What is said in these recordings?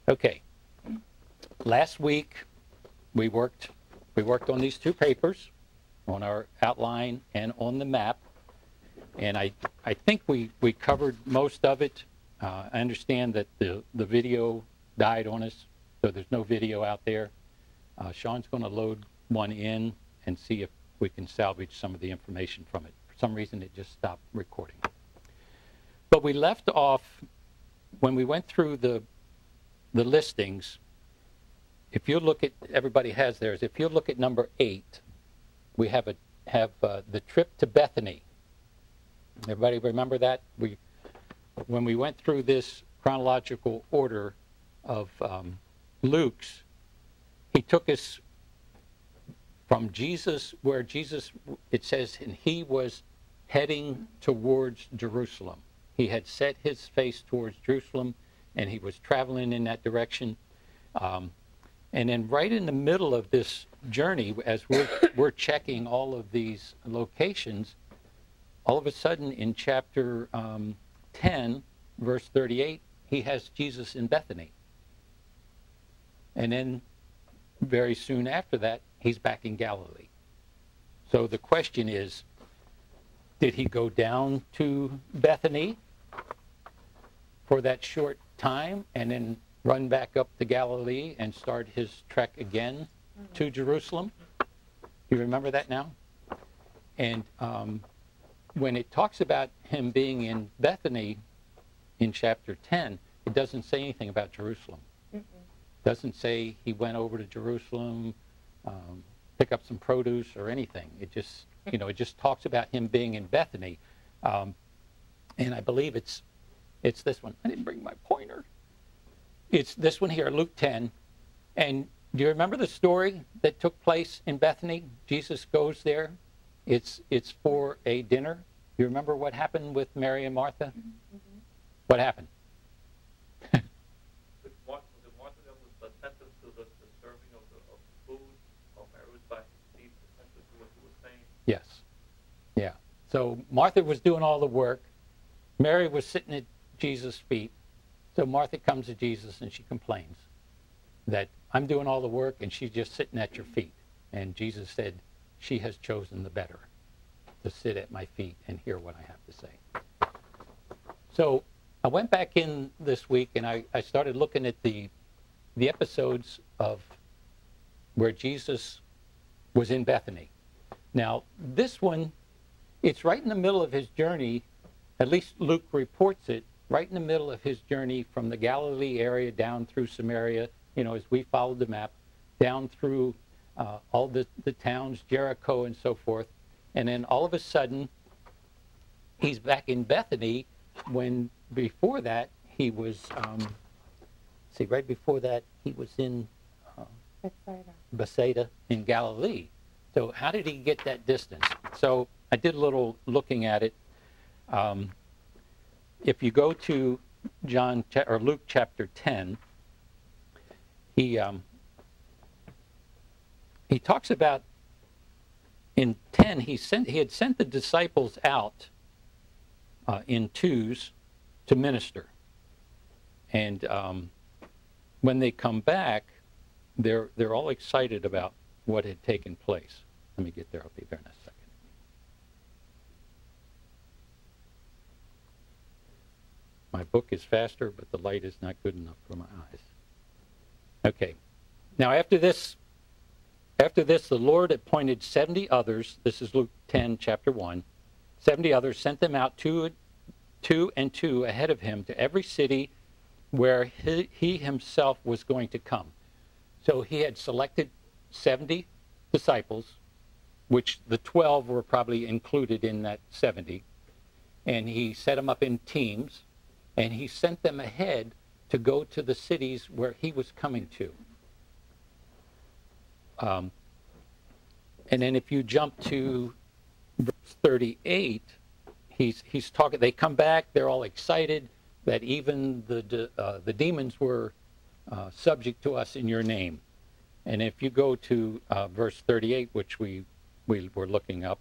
Okay. Last week we worked on these two papers, on our outline and on the map, and I think we covered most of it. I understand that the video died on us, so there's no video out there. Sean's going to load one in and see if we can salvage some of the information from it. For some reason, it just stopped recording. But we left off when we went through the listings. If you look at, everybody has theirs. If you look at number 8, we have the trip to Bethany. Everybody remember that? When we went through this chronological order of Luke's, he took us from Jesus, where Jesus, it says, and he was heading towards Jerusalem. He had set his face towards Jerusalem, and he was traveling in that direction. And then right in the middle of this journey, as we're checking all of these locations, all of a sudden in chapter 10, verse 38, he has Jesus in Bethany. And then very soon after that, he's back in Galilee. So the question is, did he go down to Bethany for that short time and then run back up to Galilee and start his trek again to Jerusalem? You remember that now? And when it talks about him being in Bethany in chapter 10, it doesn't say anything about Jerusalem. It doesn't say he went over to Jerusalem, pick up some produce or anything. It just talks about him being in Bethany. And I believe it's this one. I didn't bring my pointer. It's this one here, Luke 10. And do you remember the story that took place in Bethany? Jesus goes there. It's for a dinner. You remember what happened with Mary and Martha? Mm-hmm. What happened? Martha that was sentenced to the serving of the food, while Mary was by his feet, sentenced to what he was saying. Yes. Yeah. So Martha was doing all the work. Mary was sitting at Jesus' feet. So Martha comes to Jesus and she complains that I'm doing all the work and she's just sitting at your feet. And Jesus said, she has chosen the better, to sit at my feet and hear what I have to say. So I went back in this week and I started looking at the episodes of where Jesus was in Bethany. Now, this one, it's right in the middle of his journey, at least Luke reports it, right in the middle of his journey from the Galilee area down through Samaria, as we followed the map, down through all the towns, Jericho and so forth. And then all of a sudden, he's back in Bethany when before that he was, right before that he was in Bethsaida in Galilee. So how did he get that distance? So I did a little looking at it. If you go to Luke chapter 10, he talks about in 10 he had sent the disciples out in twos to minister, and when they come back, they're all excited about what had taken place. Let me get there. I'll be there in a second. My book is faster, but the light is not good enough for my eyes. Okay. Now, after this, the Lord appointed 70 others. This is Luke 10, chapter 1. 70 others, sent them out two and two ahead of him to every city where he himself was going to come. So he had selected 70 disciples, which the 12 were probably included in that 70. And he set them up in teams. And he sent them ahead to go to the cities where he was coming to. And then if you jump to verse 38, he's talking. They come back. They're all excited that even the demons were subject to us in your name. And if you go to verse 38, which we were looking up,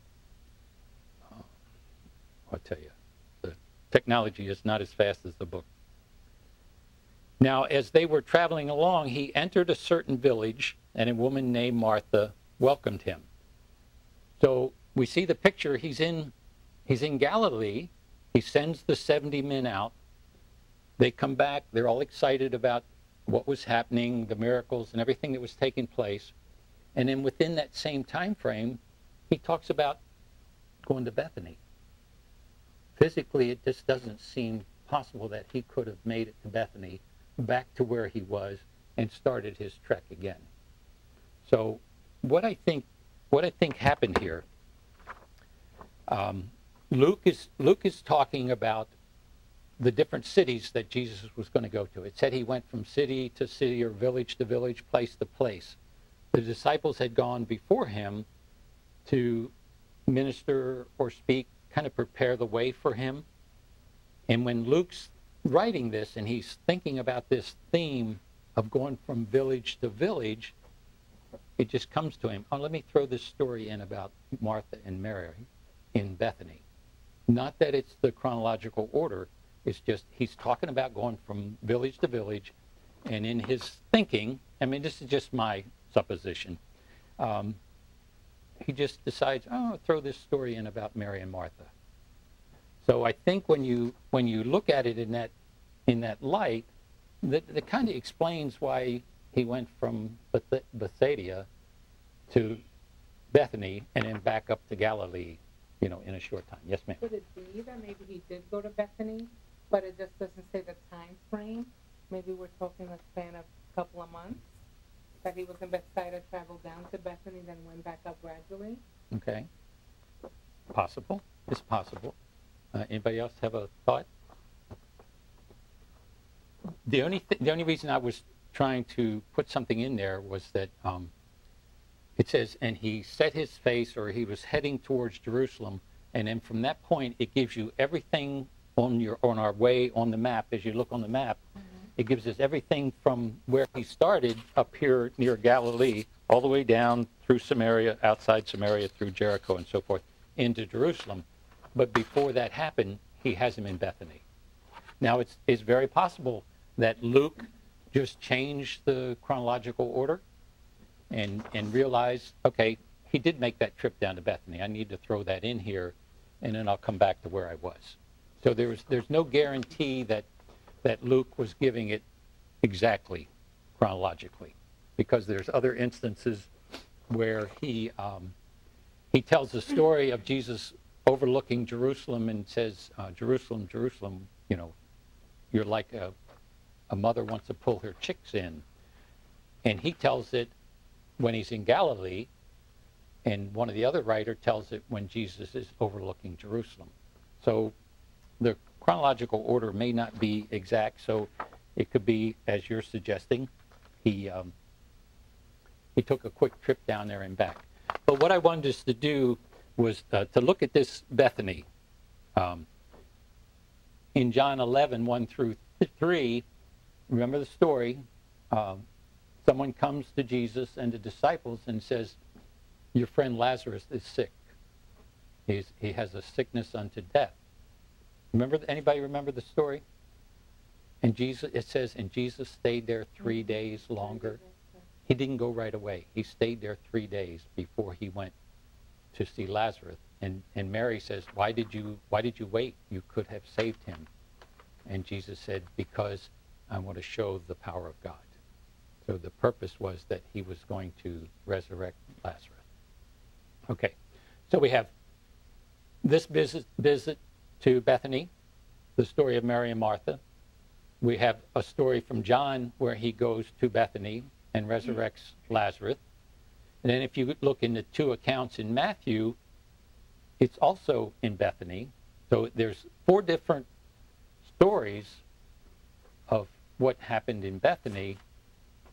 I'll tell you. Technology is not as fast as the book. Now, as they were traveling along, he entered a certain village, and a woman named Martha welcomed him. So we see the picture. He's in Galilee. He sends the 70 men out. They come back. They're all excited about what was happening, the miracles and everything that was taking place. And then within that same time frame, he talks about going to Bethany. Physically, it just doesn't seem possible that he could have made it to Bethany, back to where he was, and started his trek again. So what I think happened here, Luke is talking about the different cities that Jesus was going to go to. It said he went from city to city, or village to village, place to place. The disciples had gone before him to minister or speak, kind of prepare the way for him. And when Luke's writing this and he's thinking about this theme of going from village to village, it just comes to him. Oh, let me throw this story in about Martha and Mary in Bethany. Not that it's the chronological order, it's just he's talking about going from village to village, and in his thinking, I mean, this is just my supposition, he just decides, oh, I'll throw this story in about Mary and Martha. So I think when you look at it in that light, that kind of explains why he went from Bethsaida to Bethany and then back up to Galilee, in a short time. Yes, ma'am. Could it be that maybe he did go to Bethany, but it just doesn't say the time frame? Maybe we're talking a span of a couple of months, that he was in Bethsaida, traveled down to Bethany, then went back up gradually? Okay. Possible. It's possible. Anybody else have a thought? The only reason I was trying to put something in there was that it says, and he set his face, or he was heading towards Jerusalem, and then from that point it gives you everything on our way on the map. As you look on the map, it gives us everything from where he started up here near Galilee, all the way down through Samaria, outside Samaria, through Jericho and so forth, into Jerusalem. But before that happened, he has him in Bethany. Now, it's very possible that Luke just changed the chronological order and realized, okay, he did make that trip down to Bethany. I need to throw that in here, and then I'll come back to where I was. So there's no guarantee that Luke was giving it exactly chronologically, because there's other instances where he tells the story of Jesus overlooking Jerusalem and says, Jerusalem, Jerusalem, you're like a mother wants to pull her chicks in. And he tells it when he's in Galilee, and one of the other writer tells it when Jesus is overlooking Jerusalem. So the chronological order may not be exact, so it could be, as you're suggesting, he took a quick trip down there and back. But what I wanted us to do was to look at this Bethany. In John 11, 1 through 3, remember the story, someone comes to Jesus and the disciples and says, your friend Lazarus is sick. He has a sickness unto death. Anybody remember the story? And it says, and Jesus stayed there 3 days longer. He didn't go right away. He stayed there 3 days before he went to see Lazarus. And Mary says, why did you wait? You could have saved him. And Jesus said, because I want to show the power of God. So the purpose was that he was going to resurrect Lazarus. Okay, so we have this visit to Bethany, the story of Mary and Martha. We have a story from John where he goes to Bethany and resurrects Lazarus. And then if you look in the two accounts in Matthew, it's also in Bethany. So there's 4 different stories of what happened in Bethany,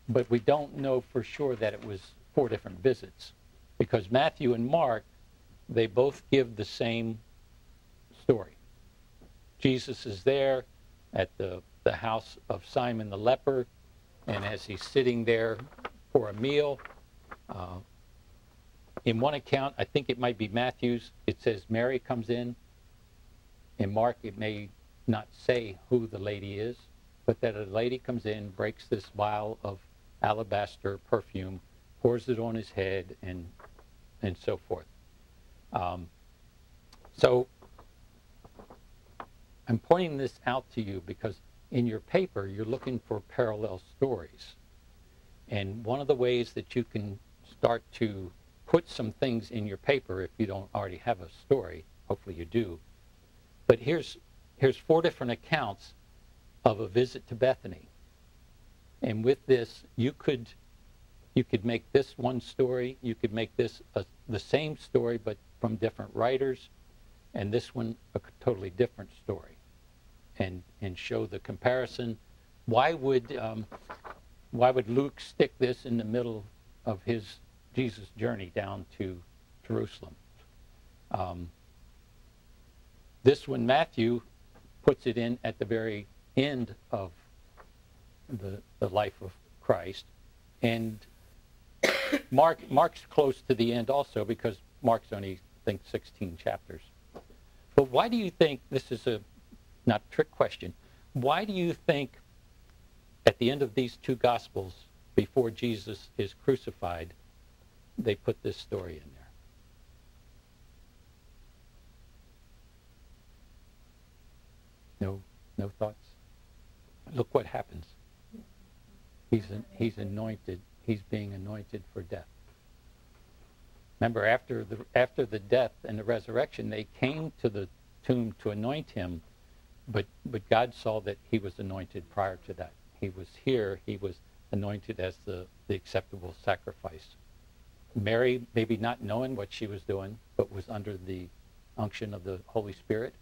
but we don't know for sure that it was 4 different visits, because Matthew and Mark, they both give the same story. Jesus is there at the house of Simon the leper, and as he's sitting there for a meal, in one account, I think it might be Matthew's, it says Mary comes in. In Mark, it may not say who the lady is, but that a lady comes in, breaks this vial of alabaster perfume, pours it on his head, and so forth. So I'm pointing this out to you because in your paper, you're looking for parallel stories. And one of the ways that you can start to put some things in your paper, if you don't already have a story, hopefully you do, but here's 4 different accounts of a visit to Bethany. And with this, you could make this one story, you could make this the same story but from different writers, and this one a totally different story, and show the comparison. Why would Luke stick this in the middle of his Jesus journey down to Jerusalem? This one, Matthew puts it in at the very end of the life of Christ, and Mark's close to the end also, because Mark's only, I think, 16 chapters. But why do you think, this is a not a trick question, why do you think at the end of these 2 Gospels, before Jesus is crucified, they put this story in there? No thoughts? Look what happens. He's anointed. He's being anointed for death. Remember, after the death and the resurrection, they came to the tomb to anoint him, but God saw that he was anointed prior to that. He was here. He was anointed as the acceptable sacrifice. Mary, maybe not knowing what she was doing, but was under the unction of the Holy Spirit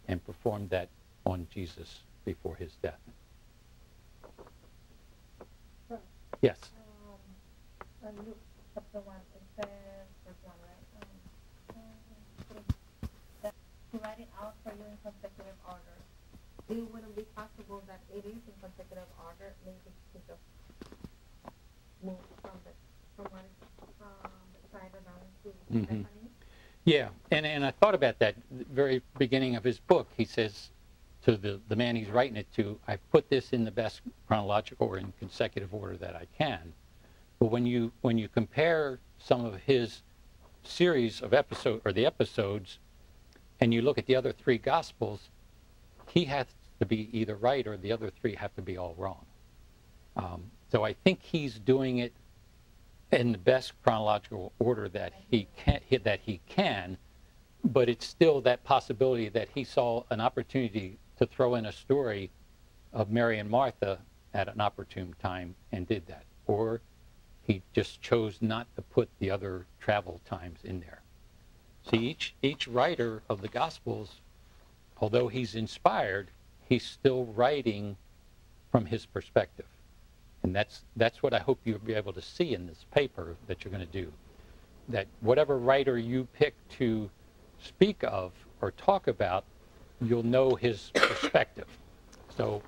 and performed that on Jesus before his death. Sure. Yes. Luke chapter 1, it says, verse 1, right? To write it out for you in consecutive order. It wouldn't be possible that it is in consecutive order. Maybe to just move from the side down to Bethany. Yeah, and I thought about that very beginning of his book. He says to the man he's writing it to, I've put this in the best chronological or in consecutive order that I can. But when you compare some of his series of episodes, and you look at the other 3 Gospels, he has to be either right or the other 3 have to be all wrong. So I think he's doing it in the best chronological order that he can, but it's still that possibility that he saw an opportunity to throw in a story of Mary and Martha at an opportune time and did that, or he just chose not to put the other travel times in there. See, each writer of the Gospels, although he's inspired, he's still writing from his perspective. And that's what I hope you'll be able to see in this paper that you're going to do. That whatever writer you pick to speak of or talk about, you'll know his perspective. So,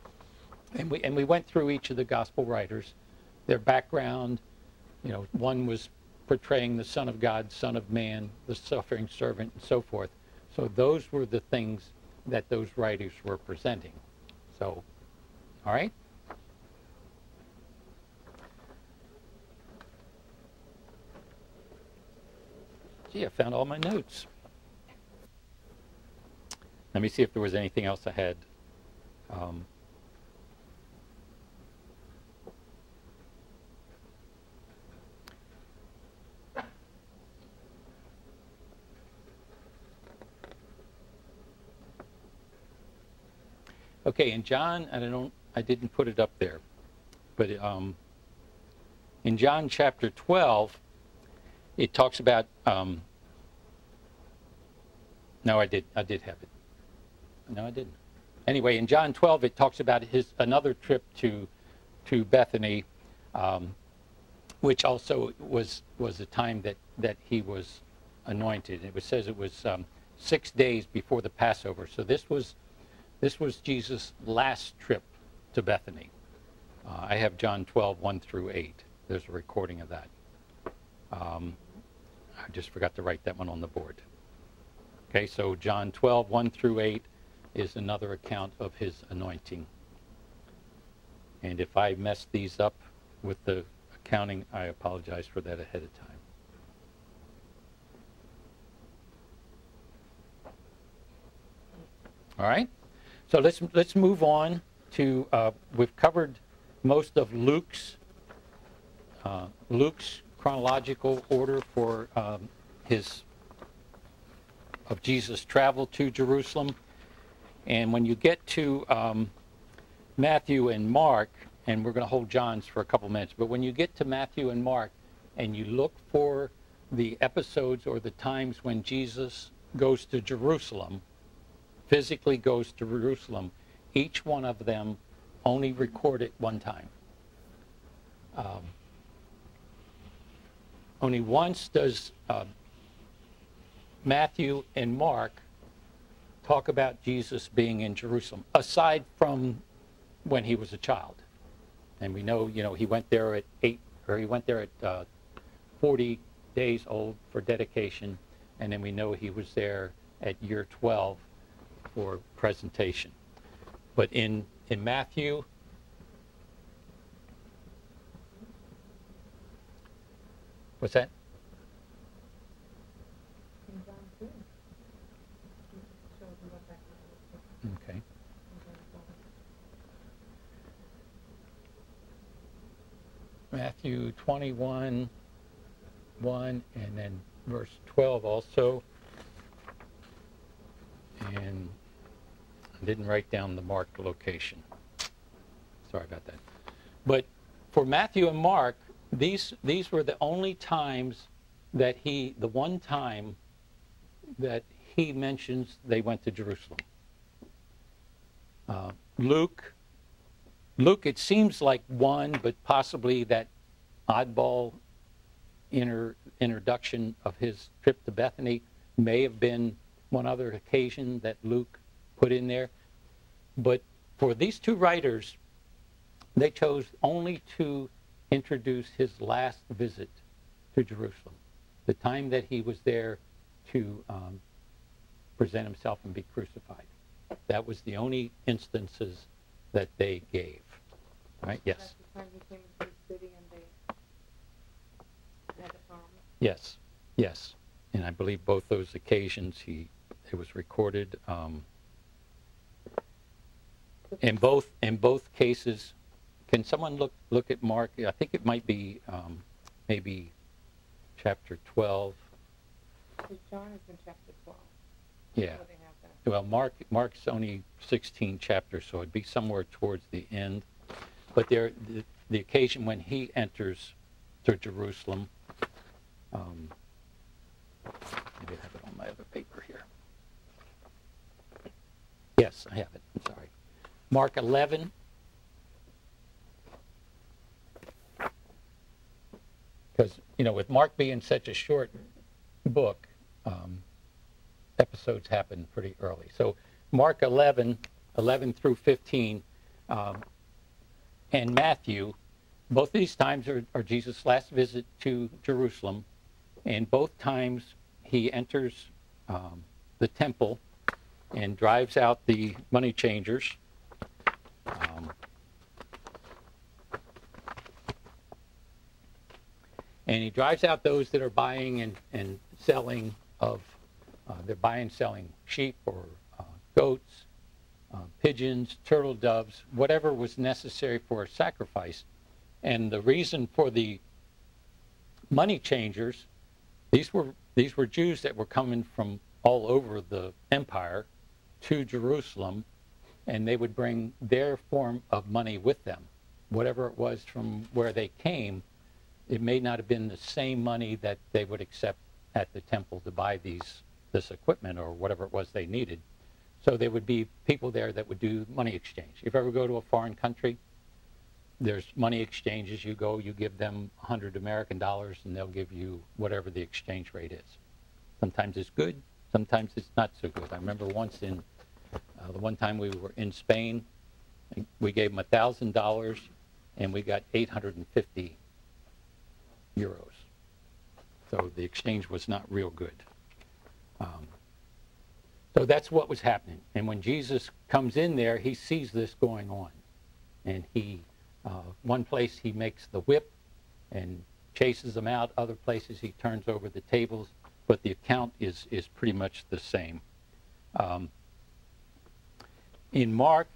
and we went through each of the gospel writers, their background. One was portraying the Son of God, Son of Man, the suffering servant, and so forth. So those were the things that those writers were presenting. So, all right? Gee, I found all my notes. Let me see if there was anything else I had. Okay, in John, I didn't put it up there, but in John chapter 12, it talks about. No, I did have it. No, I didn't. Anyway, in John 12, it talks about another trip to Bethany, which also was a time that he was anointed. It says it was 6 days before the Passover. So this was Jesus' last trip to Bethany. I have John 12, 1 through 8. There's a recording of that. I just forgot to write that one on the board. Okay, so John 12, 1 through 8 is another account of his anointing. And if I mess these up with the accounting, I apologize for that ahead of time. All right, so let's move on to we've covered most of Luke's chronological order for Jesus' travel to Jerusalem, and when you get to Matthew and Mark, and we're going to hold John's for a couple minutes, but when you get to Matthew and Mark, and you look for the episodes or the times when Jesus goes to Jerusalem, physically goes to Jerusalem, each one of them only recorded one time. Only once does Matthew and Mark talk about Jesus being in Jerusalem, aside from when he was a child. And we know, he went there at 40 days old for dedication, and then we know he was there at year 12 for presentation. But in Matthew, what's that? Okay. Matthew 21, 1, and then verse 12 also. And I didn't write down the Mark location. Sorry about that. But for Matthew and Mark, these were the only times that the one time that he mentions they went to Jerusalem. Luke, it seems like one, but possibly that oddball introduction of his trip to Bethany may have been one other occasion that Luke put in there. But for these two writers, they chose only to introduce his last visit to Jerusalem, the time that he was there to present himself and be crucified. That was the only instances that they gave. Right? Yes. That's the time he came into the city and they had a farm. Yes. Yes. And I believe both those occasions it was recorded. In both cases, can someone look at Mark? I think it might be maybe chapter 12. So John is in chapter 12. Yeah. So they have that. Well, Mark's only 16 chapters, so it'd be somewhere towards the end. But the occasion when he enters to Jerusalem, maybe I have it on my other paper here. Yes, I have it. I'm sorry. Mark 11. Because, with Mark being such a short book, episodes happen pretty early. So Mark 11 through 15, and Matthew, both these times are Jesus' last visit to Jerusalem, and both times he enters the temple and drives out the money changers. And he drives out those that are buying and selling they're buying and selling sheep or goats, pigeons, turtle doves, whatever was necessary for a sacrifice. And the reason for the money changers, these were Jews that were coming from all over the empire to Jerusalem, and they would bring their form of money with them. Whatever it was from where they came, it may not have been the same money that they would accept at the temple to buy this equipment or whatever it was they needed. So there would be people there that would do money exchange. If you ever go to a foreign country, there's money exchanges. You go, you give them 100 American dollars, and they'll give you whatever the exchange rate is. Sometimes it's good, sometimes it's not so good. I remember once the one time we were in Spain, we gave them $1,000, and we got 850 euros. So the exchange was not real good. So that's what was happening. And when Jesus comes in there, he sees this going on. And he one place he makes the whip and chases them out. Other places he turns over the tables, but the account is pretty much the same. In Mark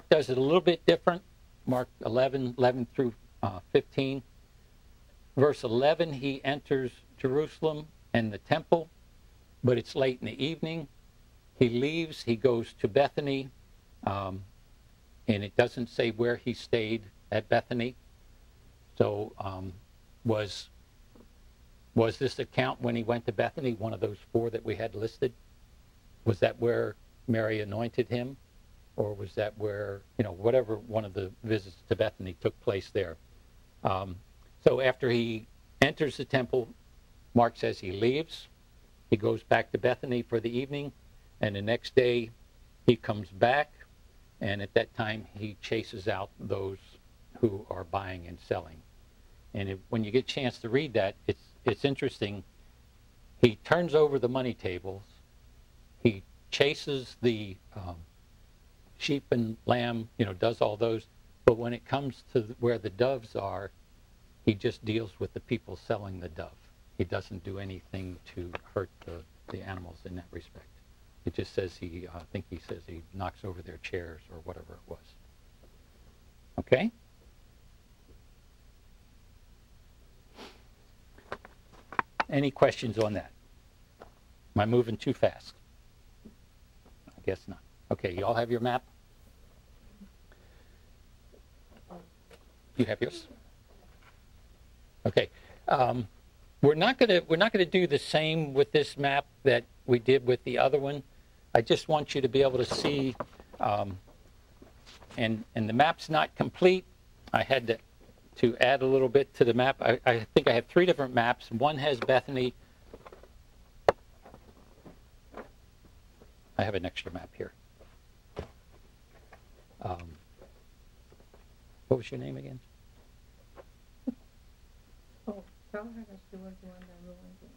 does it a little bit different. Mark 11 through 15. Verse 11, he enters Jerusalem and the temple, but it's late in the evening. He leaves, he goes to Bethany, and it doesn't say where he stayed at Bethany. So was this account when he went to Bethany one of those 4 that we had listed? Was that where Mary anointed him? Or was that where, whatever one of the visits to Bethany took place there? So after he enters the temple, Mark says he leaves. He goes back to Bethany for the evening, and the next day he comes back, and at that time he chases out those who are buying and selling. And when you get a chance to read that, it's interesting. He turns over the money tables. He chases the sheep and lamb, does all those. But when it comes to where the doves are, he just deals with the people selling the dove. He doesn't do anything to hurt the animals in that respect. It just says I think he says he knocks over their chairs or whatever it was. Okay? Any questions on that? Am I moving too fast? I guess not. Okay, you all have your map? You have yours? Okay. We're not gonna do the same with this map that we did with the other one. I just want you to be able to see, and the map's not complete. I had to add a little bit to the map. I think I have 3 different maps. One has Bethany. I have an extra map here. What was your name again? Oh, tell her that she was the one that ruined it.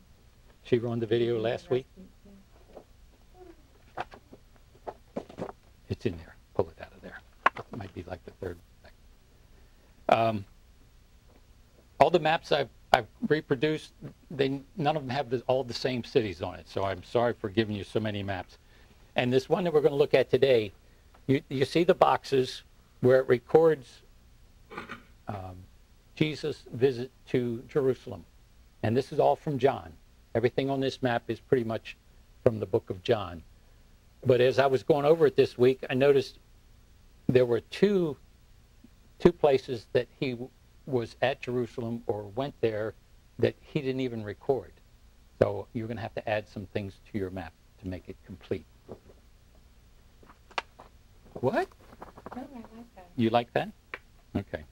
She ruined the video last week? It's in there. Pull it out of there. It might be like the 3rd. All the maps I've reproduced, none of them have all the same cities on it, so I'm sorry for giving you so many maps. And this one that we're going to look at today, you see the boxes where it records Jesus' visit to Jerusalem. And this is all from John. Everything on this map is pretty much from the book of John. But as I was going over it this week, I noticed there were two places that he was at Jerusalem or went there that he didn't even record. So you're going to have to add some things to your map to make it complete. What? No, I like that. You like that? Okay.